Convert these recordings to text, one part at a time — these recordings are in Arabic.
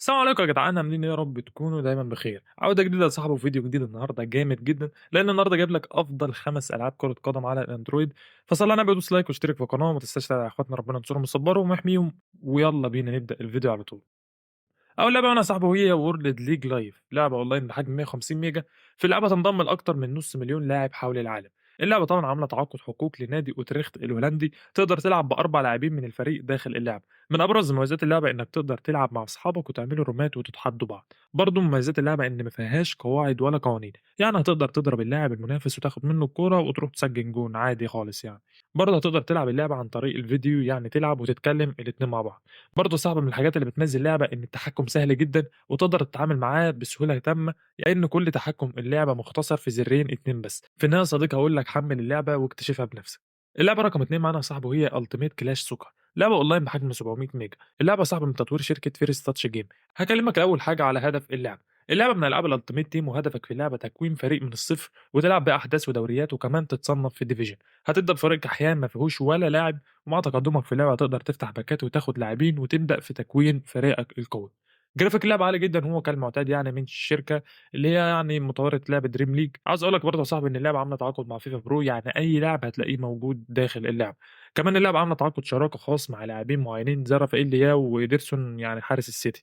السلام عليكم يا جدعان، عاملين ايه؟ يا رب تكونوا دايما بخير. عوده جديده يا صاحبي وفيديو جديد النهارده جامد جدا، لان النهارده جايب لك افضل 5 العاب كره قدم على الاندرويد. فصلي على النبي ودوس لايك واشترك في القناه، وما تنساش تابع اخواتنا، ربنا ينصرهم ويصبرهم ويحميهم. ويلا بينا نبدا الفيديو على طول. اول لعبه انا يا صاحبي وهي وورلد ليج لايف، لعبه اونلاين بحجم 150 ميجا. في اللعبه تنضم لاكثر من نص مليون لاعب حول العالم. اللعبه طبعا عامله تعاقد حقوق لنادي اوتريخت الهولندي، تقدر تلعب باربع لاعبين من الفريق داخل اللعبه. من ابرز مميزات اللعبه انك تقدر تلعب مع اصحابك وتعملوا رومات وتتحدوا بعض. برضه مميزات اللعبه ان ما فيهاش قواعد ولا قوانين، يعني هتقدر تضرب اللاعب المنافس وتاخد منه الكوره وتروح تسجل جون عادي خالص يعني. برضه هتقدر تلعب اللعبه عن طريق الفيديو، يعني تلعب وتتكلم الاتنين مع بعض. برضه صعب من الحاجات اللي بتميز اللعبة إن التحكم سهل جدًا، وتقدر تتعامل معاه بسهولة تامة، لإن كل تحكم اللعبة مختصر في زرين 2 بس. في النهاية يا صديقي هاقول لك حمّل اللعبة واكتشفها بنفسك. اللعبة رقم 2 معانا يا صاحبي وهي Ultimate Clash Soccer، لعبة أونلاين بحجم 700 ميجا. اللعبة يا صاحبي من تطوير شركة First Touch Game. هاكلمك أول حاجة على هدف اللعبة. اللعبة من ألعاب الUltimate Team، وهدفك في اللعبة تكوين فريق من الصفر وتلعب بأحداث ودوريات، وكمان تتصنف في الdivision. هتبدأ بفريق كحيان ما فيهوش ولا لاعب، ومع تقدمك في اللعبة هتقدر تفتح باكات وتاخد لاعبين وتبدأ في تكوين فريقك القوي. جرافيك اللعبة عالي جدًا، وهو كالمعتاد يعني من الشركة اللي هي يعني مطورة لعبة دريم ليج. عاوز أقول لك برضه يا صاحبي إن اللعبة عاملة تعاقد مع فيفا برو، يعني أي لاعب هتلاقيه موجود داخل اللعبة. كمان اللعبة عاملة تعاقد شراكة خاص مع لاعبين معينين زي رافائيل لياو وإيدرسون، يعني حارس السيتي.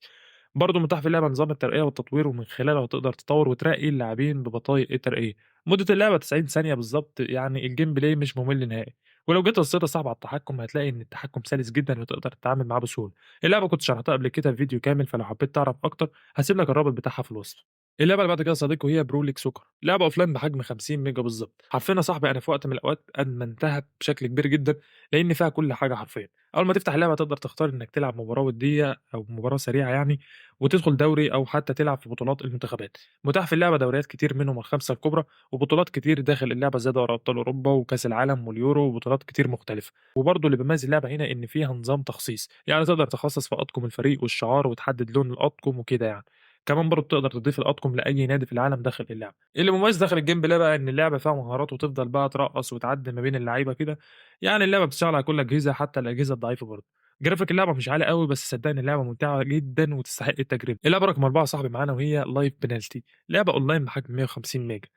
برضه متاح في اللعبة نظام الترقية والتطوير، ومن خلاله هتقدر تطور وترقي اللاعبين ببطايق الترقية. مدة اللعبة 90 ثانية بالضبط، يعني الجيم بلاي مش ممل نهائي. ولو جيت بصيت يا صاحبي على التحكم هتلاقي إن التحكم سلس جدًا وتقدر تتعامل معاه بسهولة. اللعبة كنت شرحتها قبل كده في فيديو كامل، فلو حبيت تعرف أكتر هاسيب لك الرابط بتاعها في الوصف. اللعبة اللي بعد كده يا صديقي وهي برو ليج سوكر، لعبة أوفلاين بحجم 50 ميجا بالضبط. حرفيًا يا صاحبي أنا في وقت من الأوقات أدمنتها بشكل كبير جدًا، لإن فيها كل حاجة حرفيًا. أول ما تفتح اللعبة تقدر تختار إنك تلعب مباراة ودية أو مباراة سريعة يعني، وتدخل دوري أو حتى تلعب في بطولات المنتخبات. متاح في اللعبة دوريات كتير منهم ال5 الكبرى، وبطولات كتير داخل اللعبة زي دوري أبطال أوروبا وكأس العالم واليورو وبطولات كتير مختلفة. وبرضه اللي بيميز اللعبة هنا إن فيها نظام تخصيص، يعني تقدر تخصص في أطقم الفريق والشعار وتحدد لون الأطقم وكده يعني. كمان برضه بتقدر تضيف الأطقم لأي نادي في العالم داخل اللعبة. اللي مميز داخل الجيم بلاي بقى إن اللعبة فيها مهارات، وتفضل بقى ترقص وتعدي ما بين اللعيبة كده. يعني اللعبة بتشتغل على كل الأجهزة حتى الأجهزة الضعيفة برضه. جرافيك اللعبة مش عالي أوي، بس صدّقني اللعبة ممتعة جدًا وتستحق التجربة. اللعبة رقم 4 يا صاحبي معانا وهي Life Penalty، لعبة أونلاين بحجم 150 ميجا.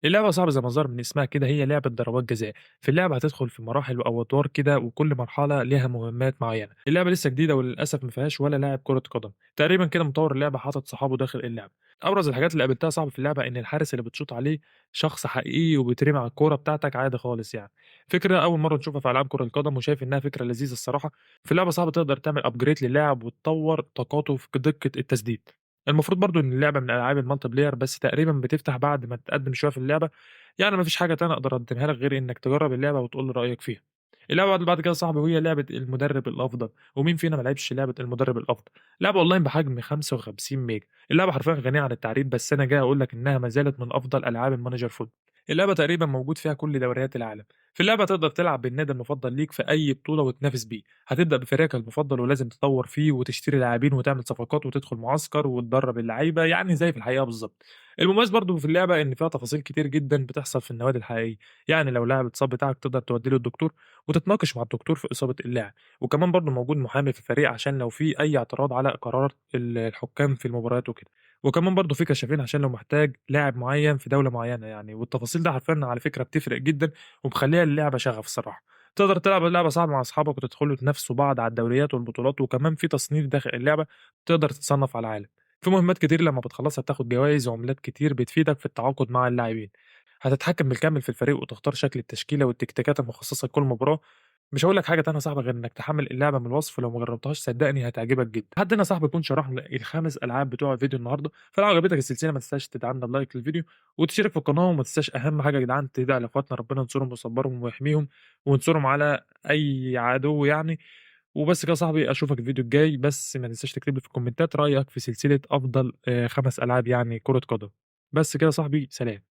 اللعبة يا صاحبي زي ما ظهر من اسمها كده هي لعبة ضربات جزاء. في اللعبة هتدخل في مراحل أو أدوار كده، وكل مرحلة ليها مهمات معينة. اللعبة لسه جديدة وللأسف ما فيهاش ولا لاعب كرة قدم. تقريبًا كده مطور اللعبة حاطط صحابه داخل اللعبة. أبرز الحاجات اللي قابلتها يا صاحبي في اللعبة إن الحارس اللي بتشوط عليه شخص حقيقي وبيترمي على الكورة بتاعتك عادي خالص يعني. فكرة أول مرة نشوفها في ألعاب كرة القدم، وشايف إنها فكرة لذيذة الصراحة. في اللعبة صعب تقدر تعمل upgrade للاعب وتطوّر طاقاته في دقة التسديد. المفروض برضه إن اللعبة من ألعاب الMulti player، بس تقريبًا بتفتح بعد ما تتقدم شوية في اللعبة. يعني ما فيش حاجة تانية أقدر أقدمها لك غير إنك تجرب اللعبة وتقول لي رأيك فيها. اللعبة اللي بعد كده يا صاحبي وهي لعبة المدرب الأفضل، ومين فينا ما لعبش لعبة المدرب الأفضل؟ لعبة أونلاين بحجم 55 ميجا. اللعبة حرفيًا غنية عن التعريف، بس أنا جاي أقول لك إنها ما زالت من أفضل ألعاب الManager Football. اللعبة تقريبًا موجود فيها كل دوريات العالم. في اللعبة تقدر تلعب بالنادي المفضل ليك في أي بطولة وتنافس بيه. هتبدأ بفريقك المفضل ولازم تطوّر فيه وتشتري لاعبين وتعمل صفقات وتدخل معسكر وتدرب اللعيبة، يعني زي في الحقيقة بالضبط. المميز برضه في اللعبة إن فيها تفاصيل كتير جدًا بتحصل في النوادي الحقيقية. يعني لو لاعب اتصاب بتاعك تقدر توديه للدكتور وتتناقش مع الدكتور في إصابة اللاعب. وكمان برضه موجود محامي في الفريق عشان لو في أي اعتراض على قرارات الحكام في المباريات وكده. وكمان برضه في كشافين عشان لو محتاج لاعب معين في دولة معينة يعني. والتفاصيل دي حرفيًا على فكرة بتفرق جدًا، ومخلّية اللعبة شغف الصراحة. تقدر تلعب اللعبة صعب مع أصحابك وتدخلوا تنافسوا بعض على الدوريات والبطولات، وكمان في تصنيف داخل اللعبة تقدر تتصنف على العالم. في مهمات كتير لمّا بتخلّصها بتاخد جوايز وعملات كتير بتفيدك في التعاقد مع اللاعبين. هتتحكم بالكامل في الفريق وتختار شكل التشكيلة والتكتيكات المخصصة لكل مباراة. مش هاقول لك حاجة تانية يا صاحبي غير إنك تحمّل اللعبة من الوصف، ولو ما جربتهاش صدّقني هتعجبك جدًا. لحد هنا يا صاحبي نكون شرحنا ال5 ألعاب بتوع الفيديو النهارده. فلو عجبتك السلسلة ما تنساش تدعمنا بلايك للفيديو وتشترك في القناة، وما تنساش أهم حاجة يا جدعان تدعي لإخواتنا ربنا ينصرهم ويصبّرهم ويحميهم، وينصرهم على أي عدو يعني. وبس كده يا صاحبي، أشوفك الفيديو الجاي، بس ما تنساش تكتب لي في الكومنتات رأيك في سلسلة أفضل 5 ألعاب يعني كرة قدم. بس كده يا صاحبي، سلام.